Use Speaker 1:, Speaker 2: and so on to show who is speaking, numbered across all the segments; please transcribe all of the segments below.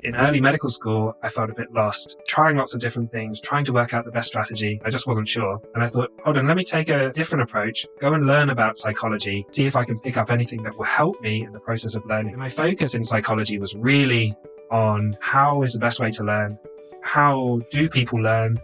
Speaker 1: In early medical school, I felt a bit lost, trying lots of different things, trying to work out the best strategy. I just wasn't sure. And I thought, hold on, let me take a different approach, go and learn about psychology, see if I can pick up anything that will help me in the process of learning. And my focus in psychology was really on how is the best way to learn, how do people learn,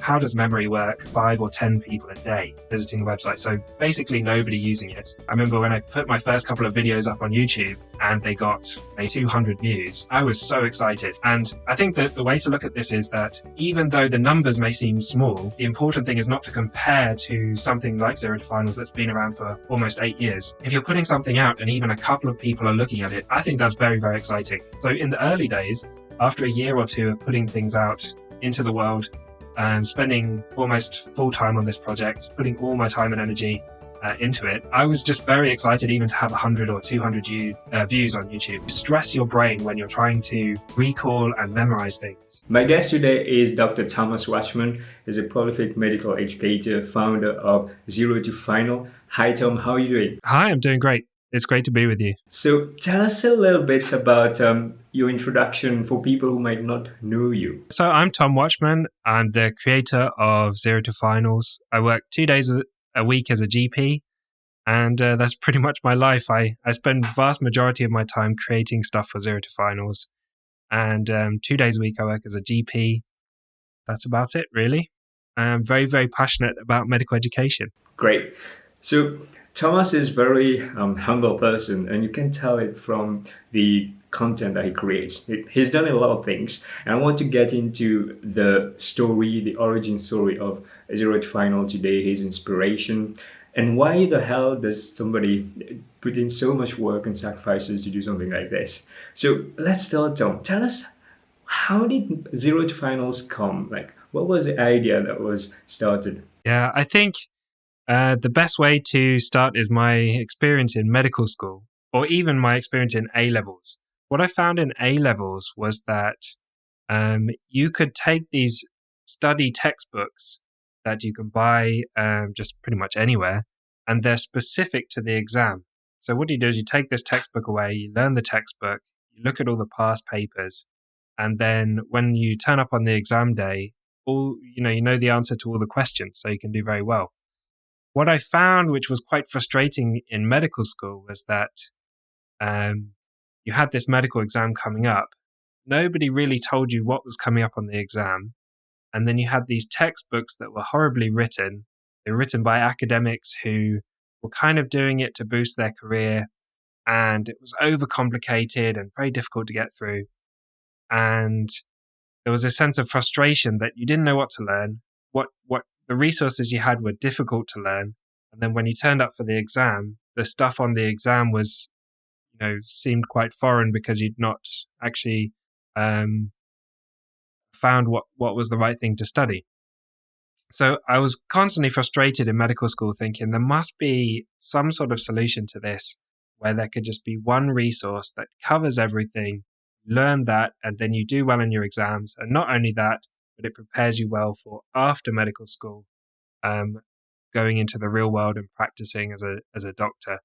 Speaker 1: how does memory work? 5 or 10 people a day visiting the website. So basically nobody using it. I remember when I put my first couple of videos up on YouTube and they got 200 views, I was so excited. And I think that the way to look at this is that even though the numbers may seem small, the important thing is not to compare to something like Zero to Finals that's been around for almost 8 years. If you're putting something out and even a couple of people are looking at it, I think that's very, very exciting. So in the early days, after a year or two of putting things out into the world, and spending almost full time on this project, putting all my time and energy into it, I was just very excited even to have 100 or 200 views on YouTube. Stress your brain when you're trying to recall and memorize things.
Speaker 2: My guest today is Dr. Thomas Watchman. He's a prolific medical educator, founder of Zero to Final. Hi Tom, how are you doing?
Speaker 1: Hi, I'm doing great. It's great to be with you.
Speaker 2: So tell us a little bit about your introduction for people who might not know you.
Speaker 1: So I'm Tom Watchman. I'm the creator of Zero to Finals. I work 2 days a week as a GP, and that's pretty much my life. I spend the vast majority of my time creating stuff for Zero to Finals, and 2 days a week I work as a GP. That's about it, really. I'm very, very passionate about medical education.
Speaker 2: Great. So Thomas is a very humble person, and you can tell it from the content that he creates. He's done a lot of things, and I want to get into the story, the origin story of Zero to Final today, his inspiration, and why the hell does somebody put in so much work and sacrifices to do something like this? So let's start, Tom. Tell us, how did Zero to Finals come? Like, what was the idea that was started?
Speaker 1: Yeah, I think the best way to start is my experience in medical school, or even my experience in A-levels. What I found in A-levels was that you could take these study textbooks that you can buy just pretty much anywhere, and they're specific to the exam. So what you do is you take this textbook away, you learn the textbook, you look at all the past papers, and then when you turn up on the exam day, you know the answer to all the questions, so you can do very well. What I found, which was quite frustrating in medical school, was that you had this medical exam coming up. Nobody really told you what was coming up on the exam. And then you had these textbooks that were horribly written. They were written by academics who were kind of doing it to boost their career. And it was overcomplicated and very difficult to get through. And there was a sense of frustration that you didn't know what to learn. What the resources you had were difficult to learn. And then when you turned up for the exam, the stuff on the exam was, seemed quite foreign because you'd not actually found what was the right thing to study. So I was constantly frustrated in medical school thinking there must be some sort of solution to this where there could just be one resource that covers everything, learn that, and then you do well in your exams. And not only that, but it prepares you well for after medical school, going into the real world and practicing as a doctor.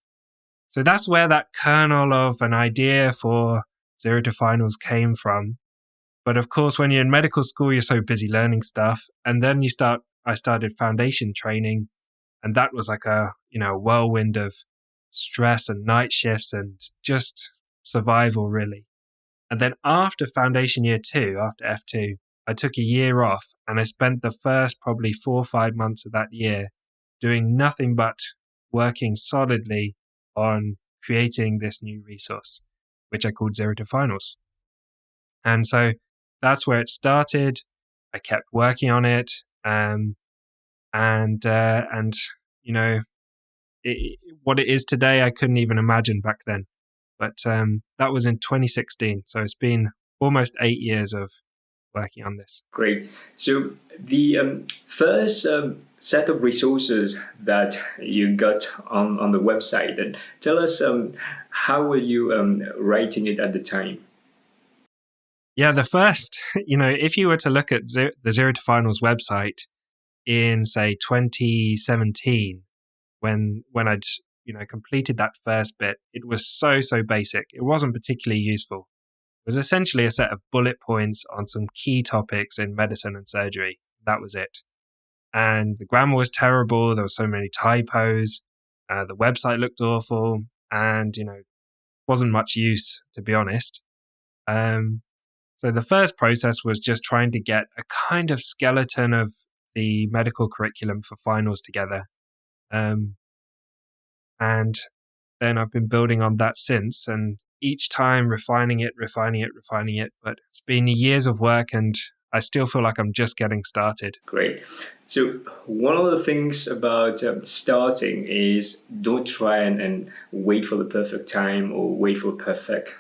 Speaker 1: So that's where that kernel of an idea for Zero to Finals came from. But of course, when you're in medical school, you're so busy learning stuff. And then I started foundation training, and that was like a whirlwind of stress and night shifts and just survival, really. And then after foundation year 2, after F2, I took a year off, and I spent the first probably 4 or 5 months of that year doing nothing but working solidly on creating this new resource, which I called Zero to Finals. And so that's where it started. I kept working on it, what it is today, I couldn't even imagine back then. But that was in 2016, so it's been almost 8 years of working on this.
Speaker 2: Great. So the first set of resources that you got on the website, and tell us how were you writing it at the time?
Speaker 1: Yeah, the first, if you were to look at the Zero to Finals website in, say, 2017, when I'd completed that first bit, it was so basic. It wasn't particularly useful. was essentially a set of bullet points on some key topics in medicine and surgery. That was it. And the grammar was terrible. There were so many typos. The website looked awful, and wasn't much use, to be honest. So the first process was just trying to get a kind of skeleton of the medical curriculum for finals together. And then I've been building on that since, and each time refining it. But it's been years of work, and I still feel like I'm just getting started.
Speaker 2: Great. So one of the things about starting is don't try and wait for the perfect time or wait for the perfect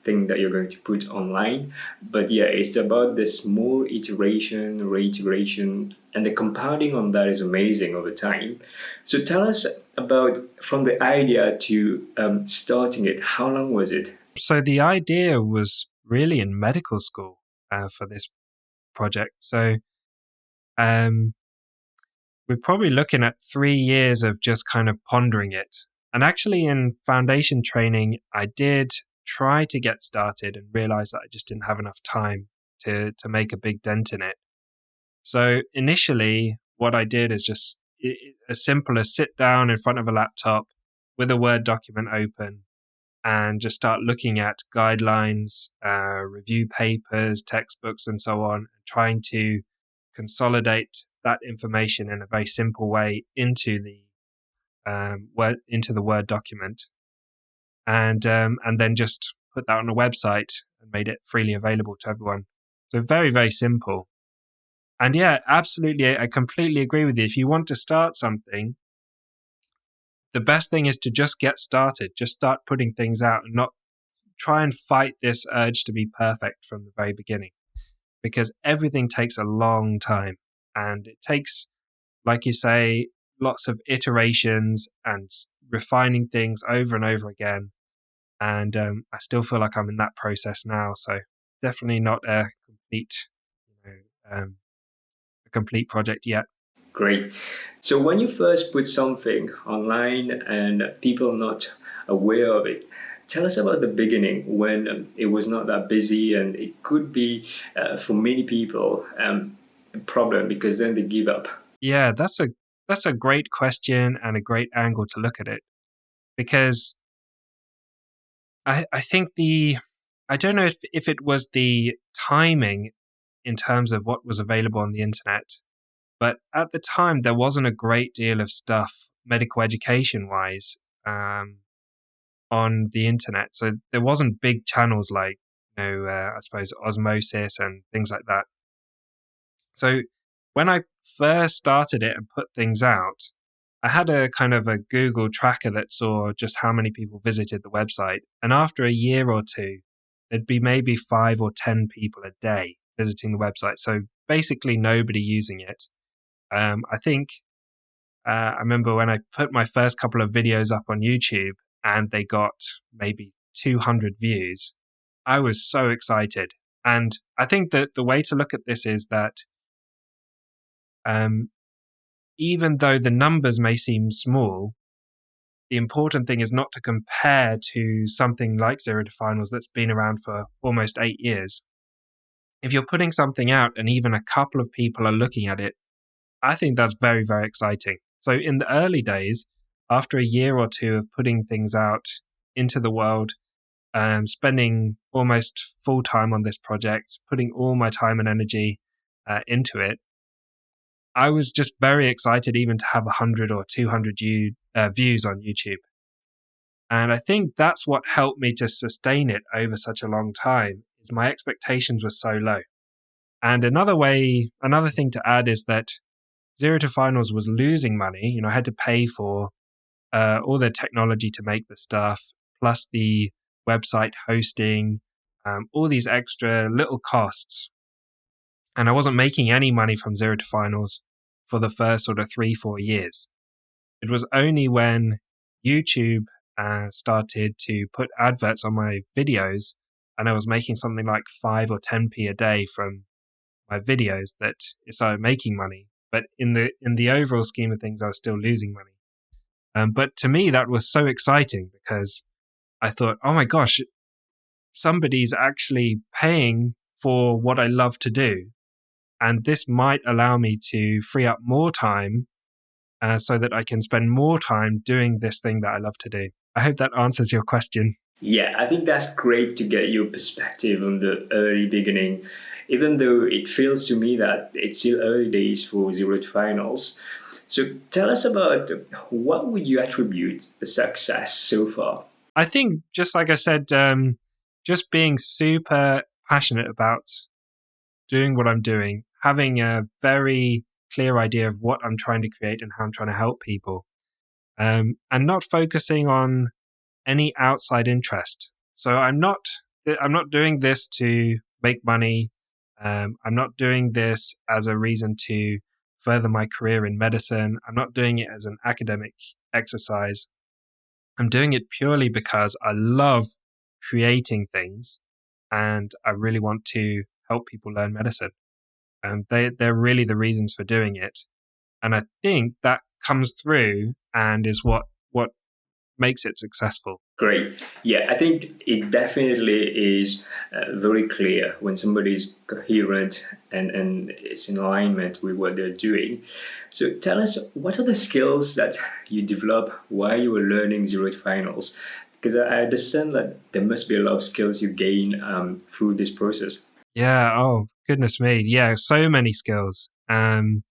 Speaker 2: thing that you're going to put online. But yeah, it's about the small iteration, reiteration, and the compounding on that is amazing over time. So tell us about from the idea to starting it. How long was it?
Speaker 1: So the idea was really in medical school for this project. So we're probably looking at 3 years of just kind of pondering it. And actually in foundation training, I did try to get started and realized that I just didn't have enough time to make a big dent in it. So initially what I did is just as simple as sit down in front of a laptop with a Word document open and just start looking at guidelines, review papers, textbooks, and so on, and trying to consolidate that information in a very simple way into the Word document, and then just put that on a website and made it freely available to everyone. So very, very simple. And yeah, absolutely, I completely agree with you. If you want to start something, the best thing is to just get started. Just start putting things out and not try and fight this urge to be perfect from the very beginning, because everything takes a long time, and it takes, like you say, lots of iterations and refining things over and over again. And I still feel like I'm in that process now. So definitely not a complete project yet.
Speaker 2: Great. So when you first put something online and people are not aware of it, tell us about the beginning when it was not that busy, and it could be for many people a problem because then they give up.
Speaker 1: Yeah, that's a great question and a great angle to look at it, because I think I don't know if it was the timing in terms of what was available on the internet, but at the time there wasn't a great deal of stuff medical education wise on the internet. So there wasn't big channels like I suppose Osmosis and things like that. So when I first started it and put things out, I had a kind of a Google tracker that saw just how many people visited the website. And after a year or two, there'd be maybe 5 or 10 people a day visiting the website. So basically nobody using it. I think I remember when I put my first couple of videos up on YouTube and they got maybe 200 views, I was so excited. And I think that the way to look at this is that even though the numbers may seem small, the important thing is not to compare to something like Zero to Finals that's been around for almost 8 years. If you're putting something out and even a couple of people are looking at it, I think that's very, very exciting. So in the early days, after a year or two of putting things out into the world, spending almost full time on this project, putting all my time and energy into it, I was just very excited even to have 100 or 200 views on YouTube. And I think that's what helped me to sustain it over such a long time, is my expectations were so low. And another thing to add is that Zero to Finals was losing money. I had to pay for all the technology to make the stuff, plus the website hosting, all these extra little costs. And I wasn't making any money from Zero to Finals for the first sort of 3-4 years. It was only when YouTube started to put adverts on my videos, and I was making something like 5 or 10p a day from my videos, that it started making money. But in the overall scheme of things, I was still losing money. But to me, that was so exciting because I thought, oh my gosh, somebody's actually paying for what I love to do. And this might allow me to free up more time so that I can spend more time doing this thing that I love to do. I hope that answers your question.
Speaker 2: Yeah, I think that's great to get your perspective on the early beginning, even though it feels to me that it's still early days for Zero to Finals. So tell us about what would you attribute the success so far?
Speaker 1: I think, just like I said, just being super passionate about doing what I'm doing, having a very clear idea of what I'm trying to create and how I'm trying to help people, and not focusing on any outside interest. So I'm not doing this to make money. I'm not doing this as a reason to further my career in medicine. I'm not doing it as an academic exercise. I'm doing it purely because I love creating things and I really want to help people learn medicine. They're really the reasons for doing it. And I think that comes through and is what makes it successful.
Speaker 2: Great. Yeah, I think it definitely is very clear when somebody is coherent and is in alignment with what they're doing. So tell us, what are the skills that you develop while you were learning Zero to Finals? Because I understand that there must be a lot of skills you gain through this process.
Speaker 1: Yeah. Oh, goodness me. Yeah. So many skills. And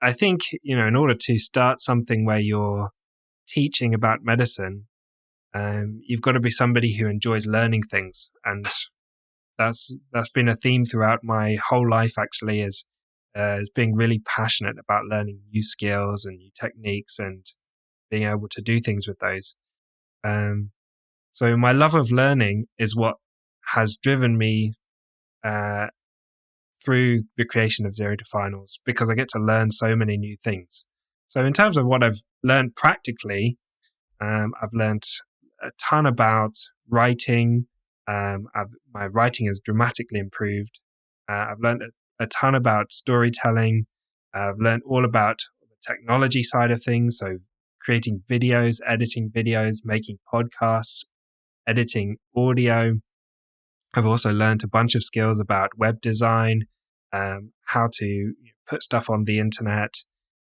Speaker 1: I think, in order to start something where you're teaching about medicine, you've got to be somebody who enjoys learning things. And that's been a theme throughout my whole life, actually, is being really passionate about learning new skills and new techniques and being able to do things with those. So my love of learning is what has driven me through the creation of Zero to Finals, because I get to learn so many new things. So in terms of what I've learned practically, I've learned a ton about writing. My writing has dramatically improved. I've learned a ton about storytelling. I've learned all about the technology side of things. So creating videos, editing videos, making podcasts, editing audio. I've also learned a bunch of skills about web design, how to put stuff on the internet.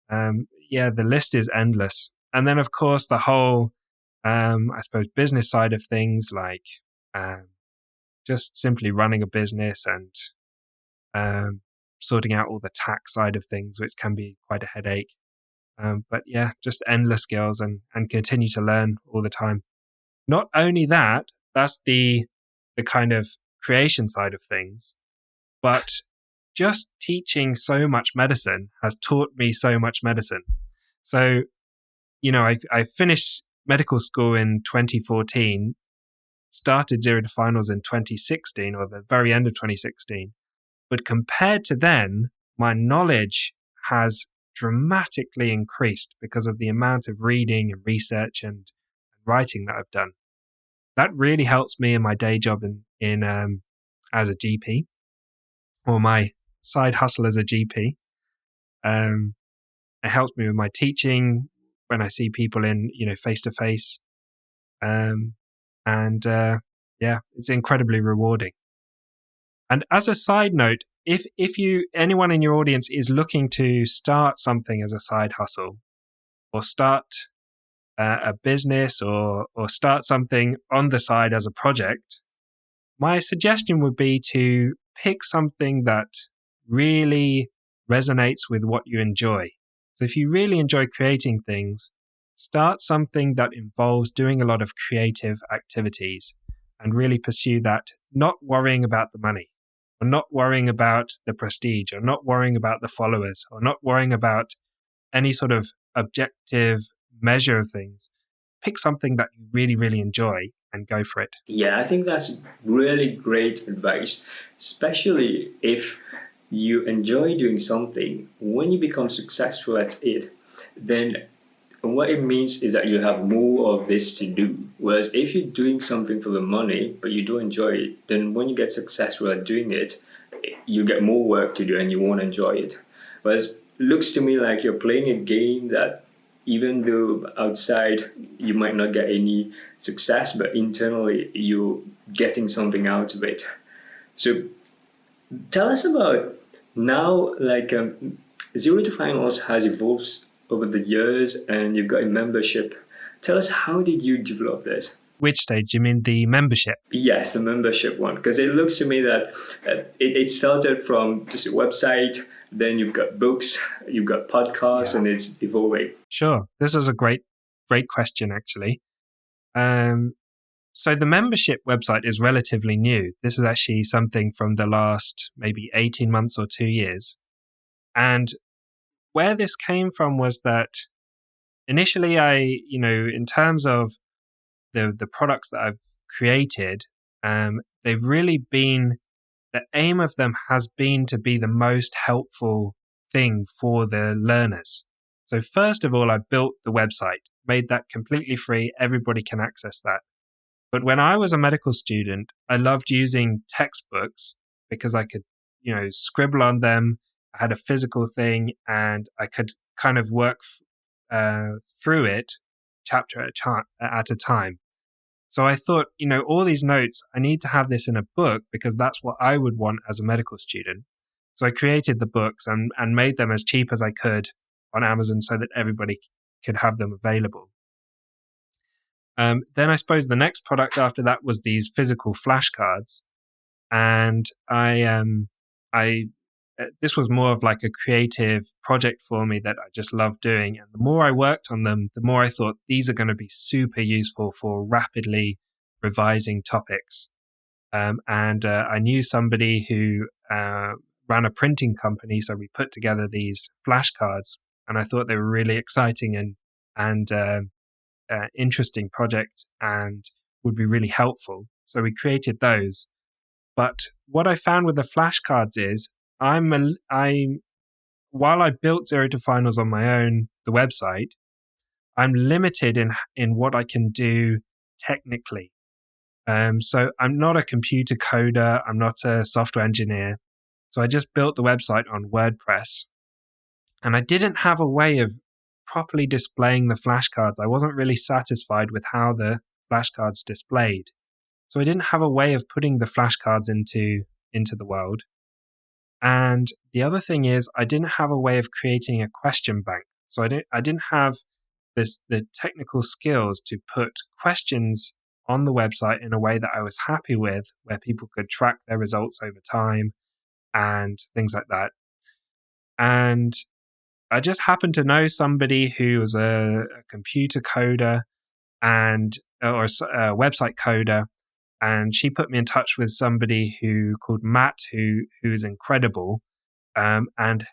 Speaker 1: The list is endless. And then, of course, the whole, I suppose, business side of things, like just simply running a business and sorting out all the tax side of things, which can be quite a headache. But yeah, just endless skills and continue to learn all the time. Not only that, that's the kind of creation side of things, but just teaching so much medicine has taught me so much medicine. So, I finished medical school in 2014, started Zero to Finals in 2016 or the very end of 2016. But compared to then, my knowledge has dramatically increased because of the amount of reading and research and writing that I've done. That really helps me in my day job in as a GP, or my side hustle as a GP. It helps me with my teaching when I see people in face to face, it's incredibly rewarding. And as a side note, if anyone in your audience is looking to start something as a side hustle, or start a business, or start something on the side as a project, my suggestion would be to pick something that really resonates with what you enjoy. So if you really enjoy creating things, start something that involves doing a lot of creative activities and really pursue that, not worrying about the money, or not worrying about the prestige, or not worrying about the followers, or not worrying about any sort of objective measure of things. Pick something that you really, really enjoy and go for it.
Speaker 2: Yeah, I think that's really great advice, especially if you enjoy doing something. When you become successful at it, then what it means is that you have more of this to do. Whereas if you're doing something for the money, but you don't enjoy it, then when you get successful at doing it, you get more work to do and you won't enjoy it. Whereas it looks to me like you're playing a game that even though outside you might not get any success, but internally you're getting something out of it. So tell us about now, like Zero to Finals has evolved over the years and you've got a membership. Tell us, how did you develop this?
Speaker 1: Which stage? You mean the membership?
Speaker 2: Yes, the membership one, because it looks to me that it started from just a website, then you've got books, you've got podcasts, and it's evolving.
Speaker 1: Sure. This is a great question, actually. So the membership website is relatively new. This is actually something from the last maybe 18 months or 2 years. And where this came from was that initially in terms of the products that I've created, they've really been, the aim of them has been to be the most helpful thing for the learners. So first of all, I built the website, made that completely free. Everybody can access that. But when I was a medical student, I loved using textbooks because I could, scribble on them. I had a physical thing and I could kind of work through it chapter at a time. So I thought, all these notes, I need to have this in a book because that's what I would want as a medical student. So I created the books and made them as cheap as I could on Amazon so that everybody could have them available. Then I suppose the next product after that was these physical flashcards. And this was more of like a creative project for me that I just loved doing. And the more I worked on them, the more I thought these are going to be super useful for rapidly revising topics. I knew somebody who ran a printing company, so we put together these flashcards, and I thought they were really exciting and interesting project and would be really helpful. So we created those. But what I found with the flashcards is while I built Zero to Finals on my own, the website, I'm limited in what I can do technically. So I'm not a computer coder. I'm not a software engineer. So I just built the website on WordPress. And I didn't have a way of properly displaying the flashcards. I wasn't really satisfied with how the flashcards displayed. So I didn't have a way of putting the flashcards into the world. And the other thing is I didn't have a way of creating a question bank. So I didn't have the technical skills to put questions on the website in a way that I was happy with, where people could track their results over time and things like that. And I just happened to know somebody who was a computer coder or a website coder, and she put me in touch with somebody called Matt, who's incredible, and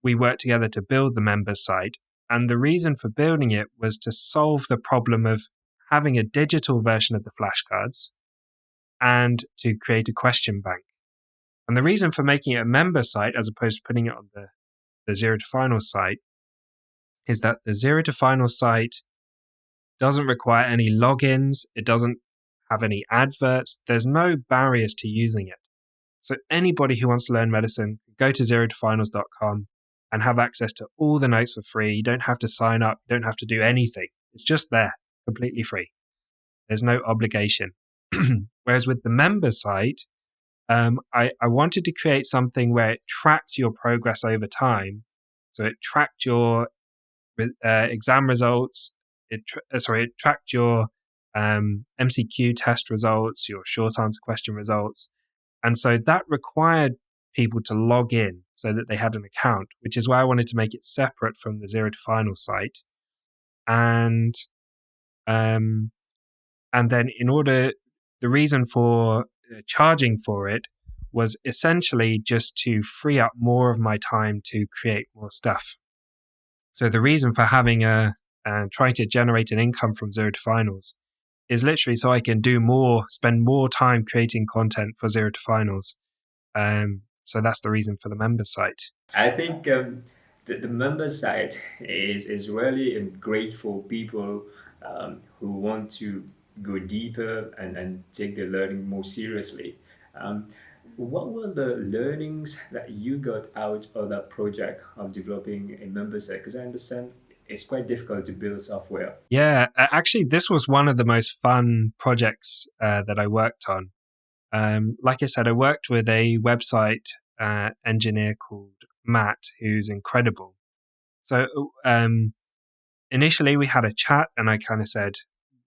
Speaker 1: we worked together to build the members site. And the reason for building it was to solve the problem of having a digital version of the flashcards and to create a question bank. And the reason for making it a member site as opposed to putting it on the Zero to Finals site is that the Zero to Finals site doesn't require any logins. It doesn't have any adverts. There's no barriers to using it. So anybody who wants to learn medicine, go to zerotofinals.com and have access to all the notes for free. You don't have to sign up. You don't have to do anything. It's just there, completely free. There's no obligation. Whereas with the member site, I wanted to create something where it tracked your progress over time. So it tracked your exam results. It tracked your MCQ test results, your short answer question results. And so that required people to log in so that they had an account, which is why I wanted to make it separate from the Zero to Final site. And then the reason for charging for it was essentially just to free up more of my time to create more stuff. So the reason for having trying to generate an income from Zero to Finals is literally so I can spend more time creating content for Zero to Finals. So that's the reason for the member site.
Speaker 2: I think the member site is really great for people who want to go deeper and take their learning more seriously. What were the learnings that you got out of that project of developing a member site? Because I understand it's quite difficult to build software.
Speaker 1: Yeah, actually, this was one of the most fun projects that I worked on. Like I said, I worked with a website engineer called Matt, who's incredible. So initially we had a chat, and I kind of said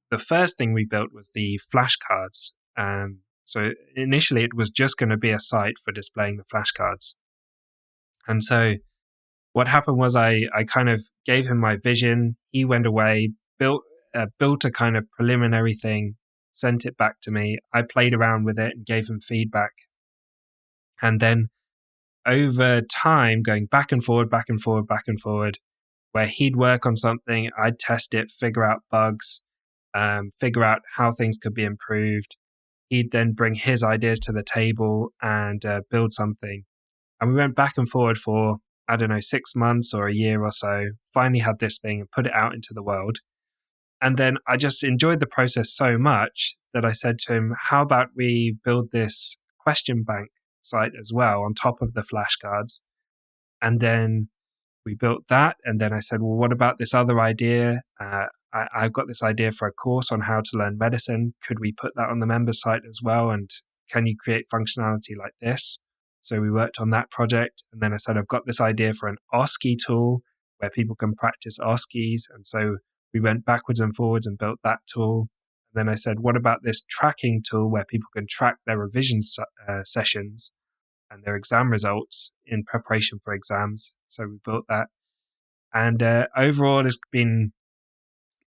Speaker 1: the first thing we built was the flashcards. So initially it was just going to be a site for displaying the flashcards. And so what happened was I kind of gave him my vision. He went away, built a kind of preliminary thing, sent it back to me. I played around with it and gave him feedback. And then over time, going back and forward, where he'd work on something, I'd test it, figure out bugs, figure out how things could be improved. He'd then bring his ideas to the table and build something. And we went back and forward for, 6 months or a year or so, finally had this thing and put it out into the world. And then I just enjoyed the process so much that I said to him, how about we build this question bank site as well on top of the flashcards? And then we built that. And then I said, well, what about this other idea? I've got this idea for a course on how to learn medicine. Could we put that on the member site as well? And can you create functionality like this? So we worked on that project. And then I said, I've got this idea for an OSCE tool where people can practice OSCEs. And so we went backwards and forwards and built that tool. And then I said, what about this tracking tool where people can track their revision sessions and their exam results in preparation for exams? So we built that. And overall, it's been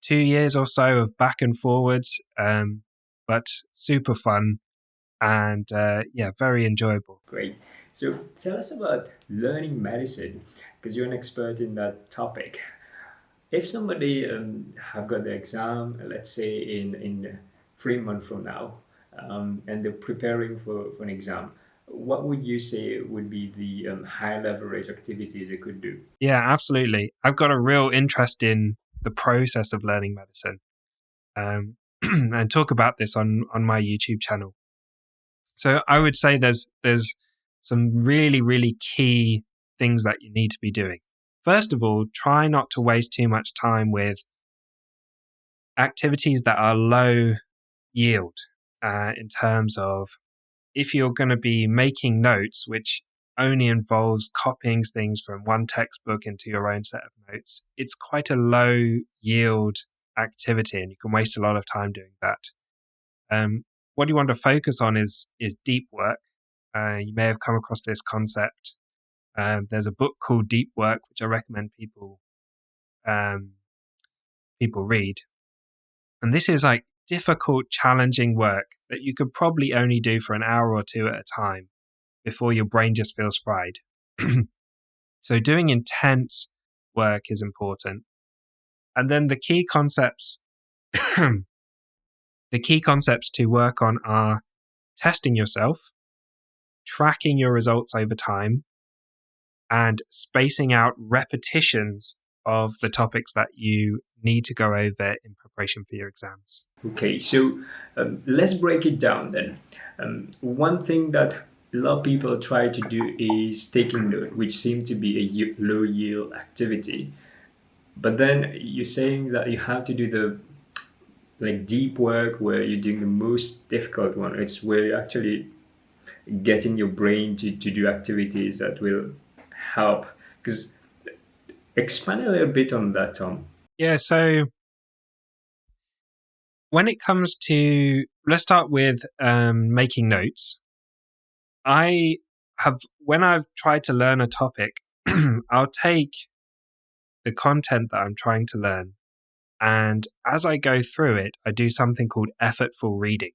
Speaker 1: 2 years or so of back and forwards, but super fun and very enjoyable.
Speaker 2: Great. So tell us about learning medicine, because you're an expert in that topic. If somebody have got the exam, let's say in 3 months from now, and they're preparing for an exam, what would you say would be the high leverage activities they could do?
Speaker 1: Yeah, absolutely. I've got a real interest in the process of learning medicine, and talk about this on my YouTube channel. So I would say there's some really, really key things that you need to be doing. First of all, try not to waste too much time with activities that are low yield in terms of if you're going to be making notes, which only involves copying things from one textbook into your own set of notes, it's quite a low yield activity and you can waste a lot of time doing that. What you want to focus on is deep work. You may have come across this concept. There's a book called Deep Work, which I recommend people read. And this is like difficult, challenging work that you could probably only do for an hour or two at a time before your brain just feels fried. So doing intense work is important. And then the key concepts to work on are testing yourself, tracking your results over time, and spacing out repetitions of the topics that you need to go over in preparation for your exams.
Speaker 2: Okay, so let's break it down then. One thing that a lot of people try to do is taking note, which seems to be a low yield activity. But then you're saying that you have to do the deep work where you're doing the most difficult one. It's where you're actually getting your brain to do activities that will help. Because expand a little bit on that, Tom.
Speaker 1: Yeah, so when it comes to, let's start with making notes. When I've tried to learn a topic, I'll take the content that I'm trying to learn, and as I go through it, I do something called effortful reading.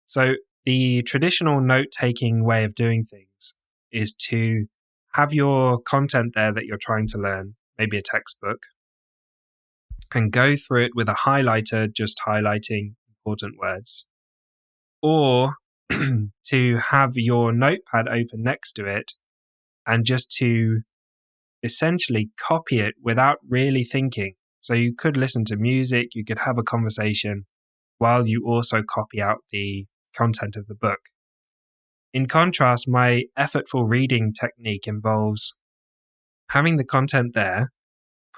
Speaker 1: So the traditional note-taking way of doing things is to have your content there that you're trying to learn, maybe a textbook, and go through it with a highlighter, just highlighting important words. Or to have your notepad open next to it and just to essentially copy it without really thinking. So you could listen to music, you could have a conversation while you also copy out the content of the book. In contrast, my effortful reading technique involves having the content there,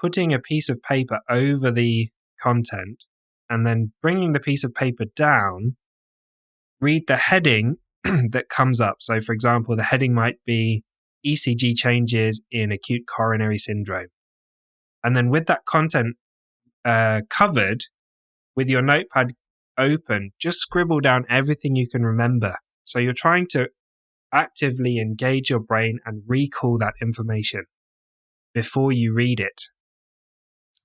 Speaker 1: putting a piece of paper over the content and then bringing the piece of paper down, read the heading that comes up. So, for example, the heading might be ECG changes in acute coronary syndrome. And then with that content covered, with your notepad open, just scribble down everything you can remember. So you're trying to actively engage your brain and recall that information before you read it.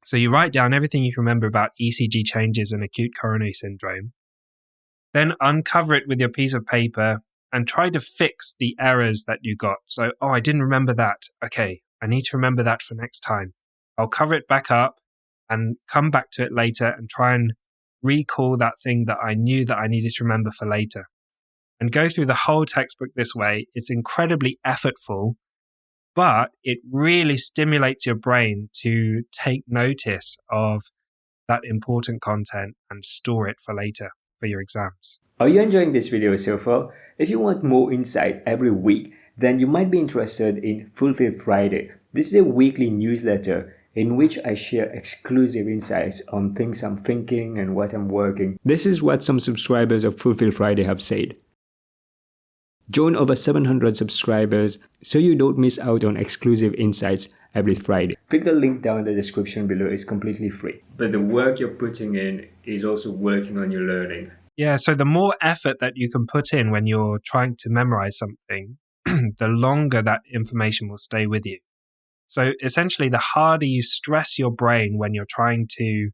Speaker 1: So you write down everything you can remember about ECG changes in acute coronary syndrome, then uncover it with your piece of paper and try to fix the errors that you got. So, I didn't remember that. Okay, I need to remember that for next time. I'll cover it back up and come back to it later and try and recall that thing that I knew that I needed to remember for later. And go through the whole textbook this way. It's incredibly effortful, but it really stimulates your brain to take notice of that important content and store it for later for your exams.
Speaker 2: Are you enjoying this video so far? If you want more insight every week, then you might be interested in Fulfill Friday. This is a weekly newsletter in which I share exclusive insights on things I'm thinking and what I'm working. This is what some subscribers of Fulfill Friday have said. Join over 700 subscribers so you don't miss out on exclusive insights every Friday. Click the link down in the description below. It's completely free. But the work you're putting in is also working on your learning.
Speaker 1: Yeah, so the more effort that you can put in when you're trying to memorize something, the longer that information will stay with you. So essentially, the harder you stress your brain when you're trying to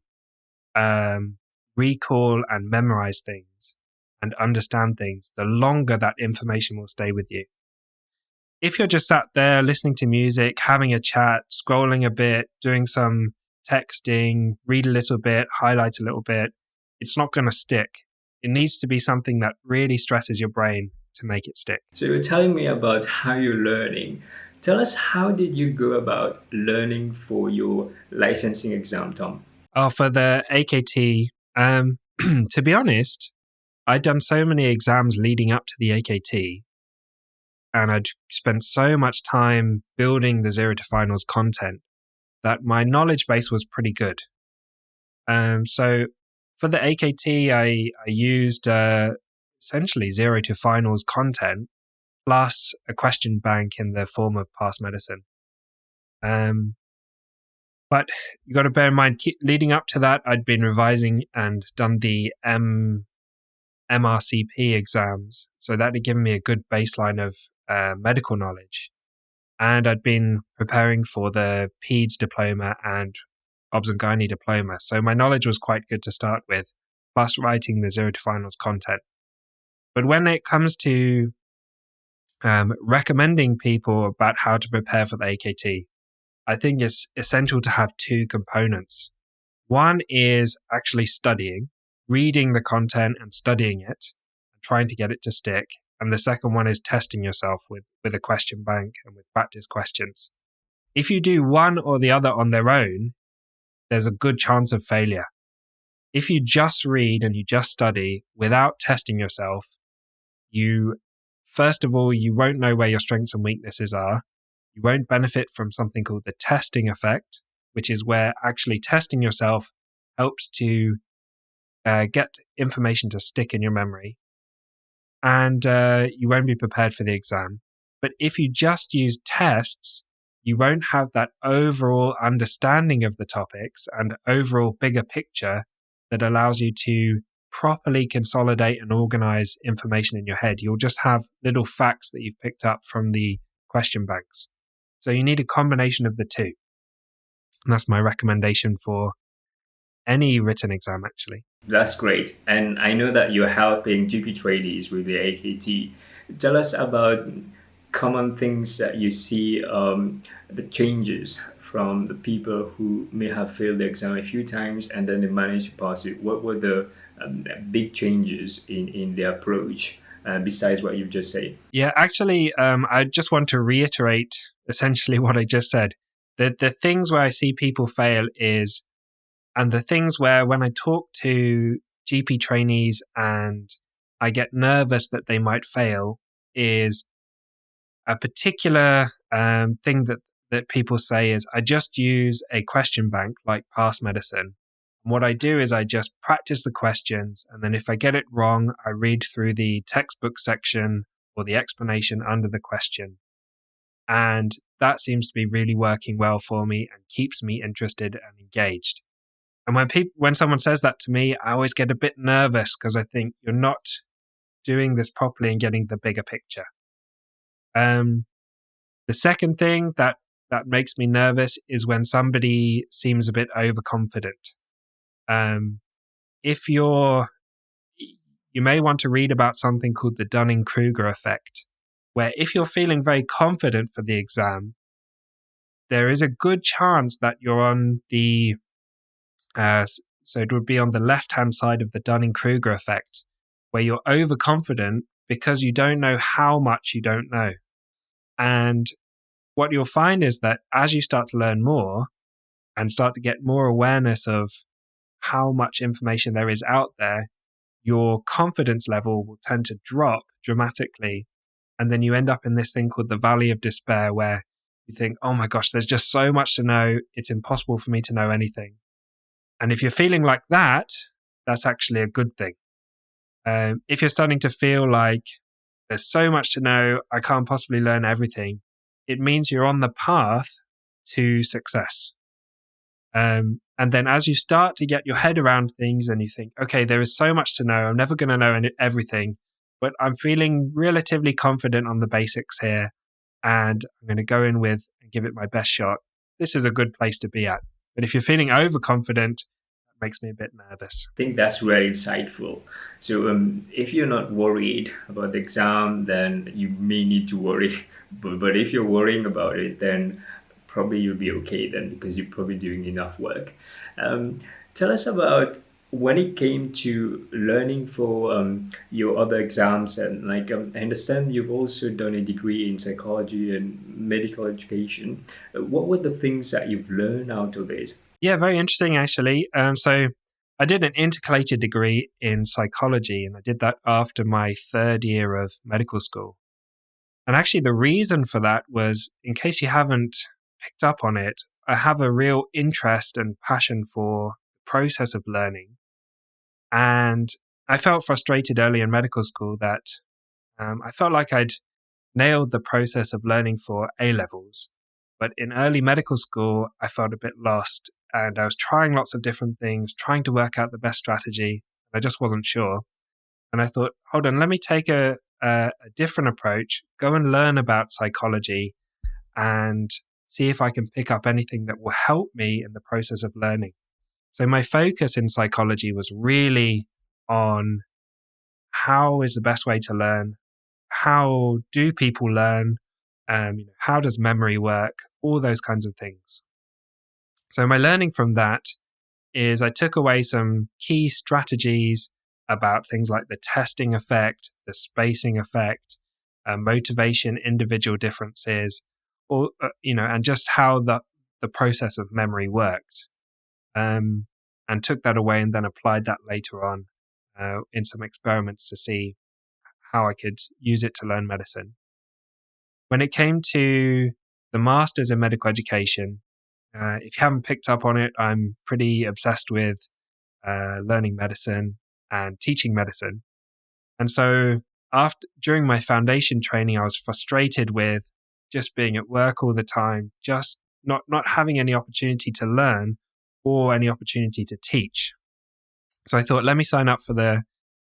Speaker 1: recall and memorize things and understand things, the longer that information will stay with you. If you're just sat there listening to music, having a chat, scrolling a bit, doing some texting, read a little bit, highlight a little bit, it's not going to stick. It needs to be something that really stresses your brain to make it stick.
Speaker 2: So you're telling me about how you're learning. Tell us, how did you go about learning for your licensing exam, Tom?
Speaker 1: For the AKT, to be honest, I'd done so many exams leading up to the AKT, and I'd spent so much time building the Zero to Finals content that my knowledge base was pretty good. So for the AKT, I used essentially Zero to Finals content plus a question bank in the form of past medicine. But you got to bear in mind, leading up to that, I'd been revising and done the MRCGP exams. So that had given me a good baseline of medical knowledge. And I'd been preparing for the PEDS diploma and Obs and Gynae diploma. So my knowledge was quite good to start with, plus writing the Zero to Finals content. But when it comes to recommending people about how to prepare for the AKT, I think it's essential to have two components. One is actually studying, reading the content and studying it, and trying to get it to stick. And the second one is testing yourself with a question bank and with practice questions. If you do one or the other on their own, there's a good chance of failure. If you just read and you just study without testing yourself, first of all, you won't know where your strengths and weaknesses are. You won't benefit from something called the testing effect, which is where actually testing yourself helps to get information to stick in your memory. And you won't be prepared for the exam. But if you just use tests, you won't have that overall understanding of the topics and overall bigger picture that allows you to properly consolidate and organize information in your head. You'll just have little facts that you've picked up from the question banks. So you need a combination of the two. And that's my recommendation for any written exam, actually.
Speaker 2: That's great. And I know that you're helping GP trainees with the AKT. Tell us about common things that you see, the changes from the people who may have failed the exam a few times and then they managed to pass it. What were the big changes in their approach besides what you've just said?
Speaker 1: Yeah, actually, I just want to reiterate essentially what I just said. The things where I see people fail is, and the things where when I talk to GP trainees and I get nervous that they might fail, is a particular thing that that people say is I just use a question bank like Past Medicine. And what I do is I just practice the questions, and then if I get it wrong, I read through the textbook section or the explanation under the question. And that seems to be really working well for me and keeps me interested and engaged. And when someone says that to me, I always get a bit nervous because I think you're not doing this properly and getting the bigger picture. The second thing that makes me nervous is when somebody seems a bit overconfident. If you may want to read about something called the Dunning-Kruger effect, where if you're feeling very confident for the exam, there is a good chance that you're on the, so it would be on the left-hand side of the Dunning-Kruger effect, where you're overconfident because you don't know how much you don't know. And what you'll find is that as you start to learn more and start to get more awareness of how much information there is out there, your confidence level will tend to drop dramatically. And then you end up in this thing called the valley of despair, where you think, oh my gosh, there's just so much to know. It's impossible for me to know anything. And if you're feeling like that, that's actually a good thing. If you're starting to feel like there's so much to know, I can't possibly learn everything, it means you're on the path to success. And then as you start to get your head around things and you think, okay, there is so much to know, I'm never going to know everything, but I'm feeling relatively confident on the basics here, and I'm going to go in with and give it my best shot. This is a good place to be at. But if you're feeling overconfident, that makes me a bit nervous.
Speaker 2: I think that's very insightful. So if you're not worried about the exam, then you may need to worry. But if you're worrying about it, then probably you'll be okay then, because you're probably doing enough work. Tell us about when it came to learning for your other exams, and I understand you've also done a degree in psychology and medical education. What were the things that you've learned out of it?
Speaker 1: Yeah, very interesting actually. So I did an intercalated degree in psychology, and I did that after my third year of medical school. And actually the reason for that was, in case you haven't picked up on it, I have a real interest and passion for the process of learning. And I felt frustrated early in medical school that I felt like I'd nailed the process of learning for A-levels. But in early medical school, I felt a bit lost, and I was trying lots of different things, trying to work out the best strategy. I just wasn't sure. And I thought, hold on, let me take a different approach, go and learn about psychology and see if I can pick up anything that will help me in the process of learning. So my focus in psychology was really on how is the best way to learn, how do people learn, how does memory work, all those kinds of things. So my learning from that is I took away some key strategies about things like the testing effect, the spacing effect, motivation, individual differences, or and just how the process of memory worked, and took that away and then applied that later on in some experiments to see how I could use it to learn medicine. When it came to the Masters in Medical Education, if you haven't picked up on it, I'm pretty obsessed with learning medicine and teaching medicine. And so during my foundation training, I was frustrated with just being at work all the time, just not having any opportunity to learn or any opportunity to teach. So I thought, let me sign up for the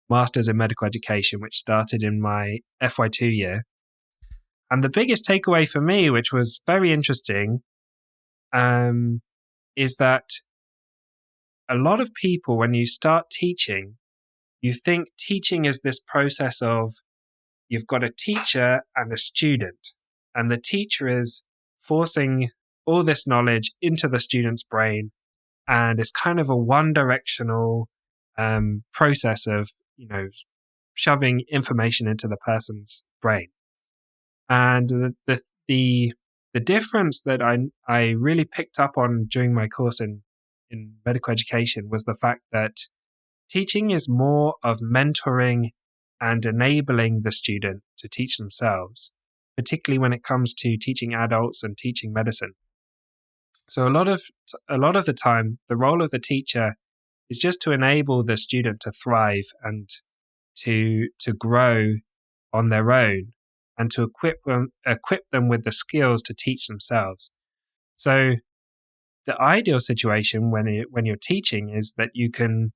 Speaker 1: Masters in Medical Education, which started in my FY2 year. And the biggest takeaway for me, which was very interesting, is that a lot of people, when you start teaching, you think teaching is this process of you've got a teacher and a student, and the teacher is forcing all this knowledge into the student's brain, and it's kind of a one-directional process of shoving information into the person's brain. And the difference that I really picked up on during my course in medical education was the fact that teaching is more of mentoring and enabling the student to teach themselves. particularly when it comes to teaching adults and teaching medicine. So a lot of the time, the role of the teacher is just to enable the student to thrive and to grow on their own, and to equip them with the skills to teach themselves. So the ideal situation when you're teaching is that you can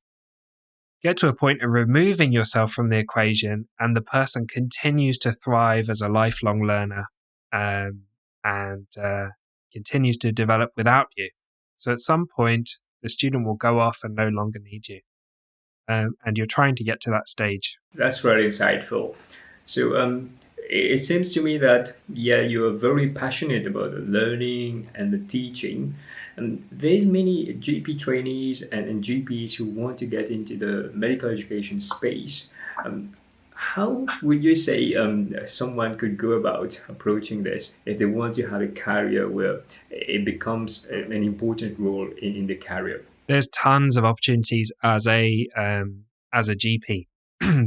Speaker 1: get to a point of removing yourself from the equation, and the person continues to thrive as a lifelong learner, and continues to develop without you. So at some point, the student will go off and no longer need you. And you're trying to get to that stage.
Speaker 2: That's very insightful. So it seems to me that, yeah, you are very passionate about the learning and the teaching. And there's many GP trainees and GPs who want to get into the medical education space. How would you say someone could go about approaching this if they want to have a career where it becomes an important role in the career?
Speaker 1: There's tons of opportunities as a GP.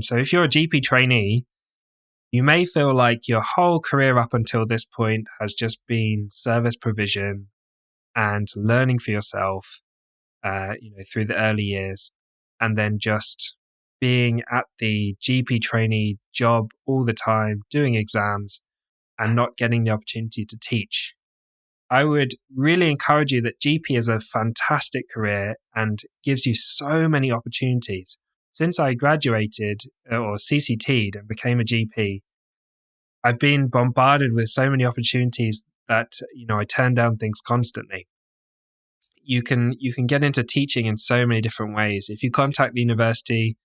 Speaker 1: So if you're a GP trainee, you may feel like your whole career up until this point has just been service provision and learning for yourself, through the early years, and then just being at the GP trainee job all the time, doing exams, and not getting the opportunity to teach. I would really encourage you that GP is a fantastic career and gives you so many opportunities. Since I graduated or CCT'd and became a GP, I've been bombarded with so many opportunities that, I turn down things constantly. You can get into teaching in so many different ways. If you contact the university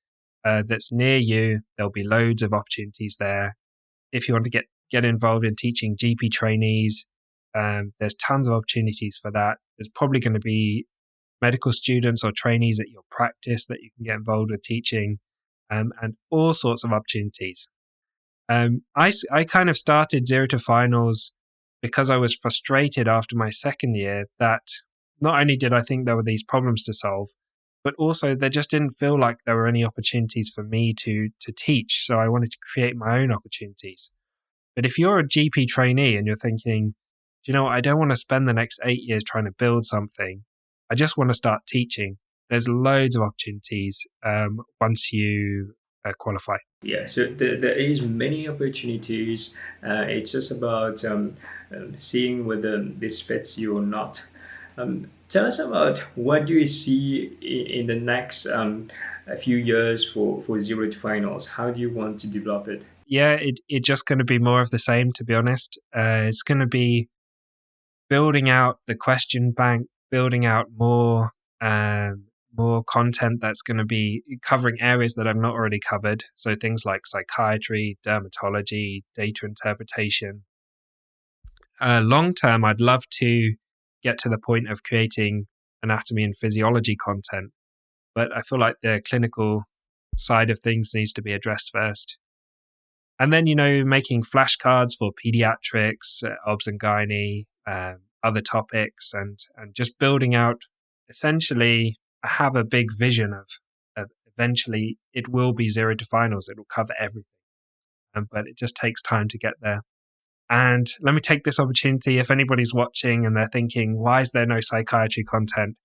Speaker 1: that's near you, there'll be loads of opportunities there. If you want to get involved in teaching GP trainees, there's tons of opportunities for that. There's probably going to be medical students or trainees at your practice that you can get involved with teaching, and all sorts of opportunities. I kind of started Zero to Finals because I was frustrated after my second year that not only did I think there were these problems to solve, but also there just didn't feel like there were any opportunities for me to teach. So I wanted to create my own opportunities. But if you're a GP trainee and you're thinking, I don't want to spend the next 8 years trying to build something, I just want to start teaching, there's loads of opportunities once you qualify.
Speaker 2: Yeah, so there is many opportunities. It's just about seeing whether this fits you or not. Tell us about what do you see in the next few years for Zero to Finals. How do you want to develop it?
Speaker 1: Yeah, it's just going to be more of the same, to be honest. It's going to be building out the question bank, building out more content that's going to be covering areas that I've not already covered. So things like psychiatry, dermatology, data interpretation. Long term, I'd love to get to the point of creating anatomy and physiology content, but I feel like the clinical side of things needs to be addressed first. And then, making flashcards for pediatrics, obs and gynae, other topics, and just building out. Essentially, I have a big vision of eventually it will be Zero to Finals. It will cover everything, but it just takes time to get there. And let me take this opportunity. If anybody's watching and they're thinking, why is there no psychiatry content?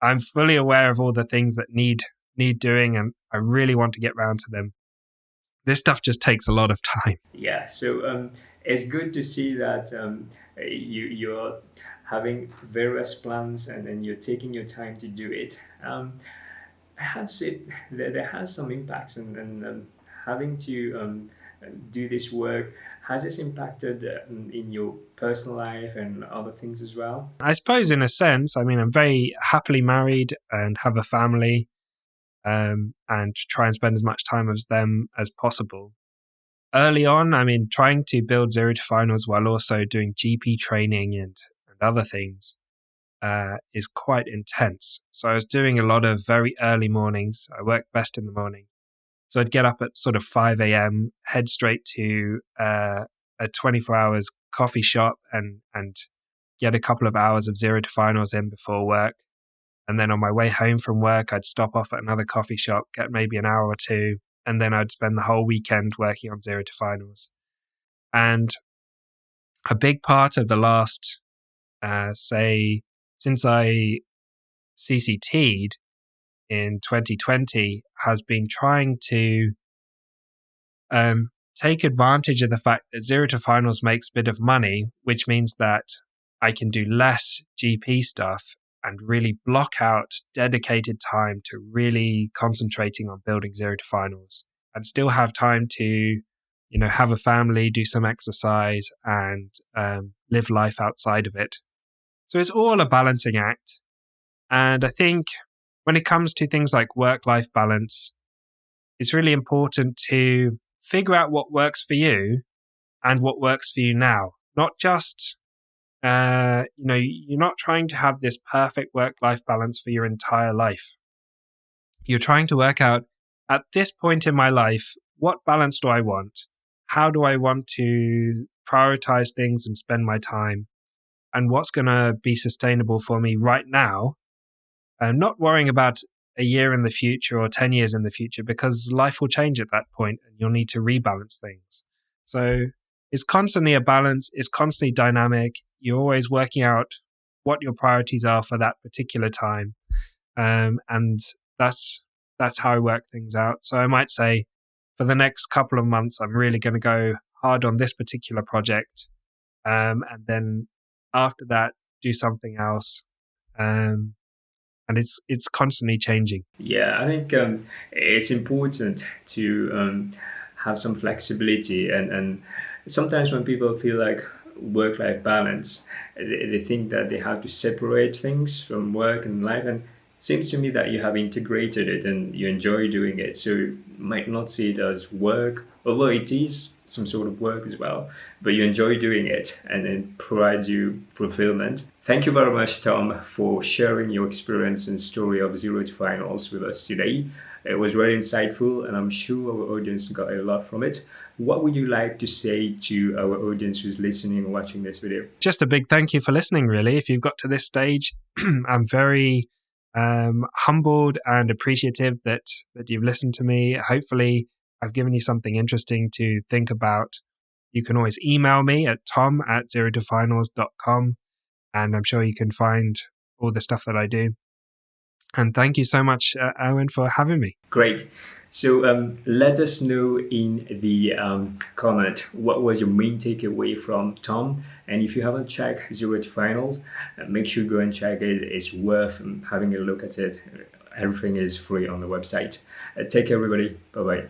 Speaker 1: I'm fully aware of all the things that need doing, and I really want to get round to them. This stuff just takes a lot of time.
Speaker 2: Yeah, so it's good to see that you're having various plans and you're taking your time to do it. I had to say there has some impacts, and having to do this work, has this impacted in your personal life and other things as well?
Speaker 1: I suppose in a sense. I mean, I'm very happily married and have a family, and try and spend as much time with them as possible. Early on, trying to build Zero to Finals while also doing GP training and other things is quite intense. So I was doing a lot of very early mornings. I work best in the morning. So I'd get up at sort of 5 a.m., head straight to a 24 hours coffee shop and get a couple of hours of Zero to Finals in before work. And then on my way home from work, I'd stop off at another coffee shop, get maybe an hour or two, and then I'd spend the whole weekend working on Zero to Finals. And a big part of the last, since I CCT'd in 2020 has been trying to take advantage of the fact that Zero to Finals makes a bit of money, which means that I can do less GP stuff and really block out dedicated time to really concentrating on building Zero to Finals and still have time to, have a family, do some exercise and live life outside of it. So it's all a balancing act. And I think when it comes to things like work-life balance, it's really important to figure out what works for you and what works for you now. Not just, you're not trying to have this perfect work-life balance for your entire life. You're trying to work out, at this point in my life, what balance do I want? How do I want to prioritize things and spend my time? And what's going to be sustainable for me right now? I'm not worrying about a year in the future or 10 years in the future, because life will change at that point and you'll need to rebalance things. So it's constantly a balance. It's constantly dynamic. You're always working out what your priorities are for that particular time. And that's how I work things out. So I might say for the next couple of months, I'm really going to go hard on this particular project. And then after that, do something else. And it's constantly changing.
Speaker 2: Yeah, I think it's important to have some flexibility, and sometimes when people feel like work-life balance, they think that they have to separate things from work and life, and it seems to me that you have integrated it and you enjoy doing it, so you might not see it as work, although it is some sort of work as well, but you enjoy doing it and it provides you fulfillment. Thank you very much, Tom, for sharing your experience and story of Zero to Finals with us today. It was very insightful and I'm sure our audience got a lot from it. What would you like to say to our audience who's listening and watching this video?
Speaker 1: Just a big thank you for listening, really. If you've got to this stage, I'm very humbled and appreciative that you've listened to me. Hopefully, I've given you something interesting to think about. You can always email me at tom@zerotofinals.com, and I'm sure you can find all the stuff that I do. And thank you so much, Erwin, for having me.
Speaker 2: Great. So let us know in the comment what was your main takeaway from Tom. And if you haven't checked Zero to Finals, make sure you go and check it. It's worth having a look at it. Everything is free on the website. Take care, everybody. Bye-bye.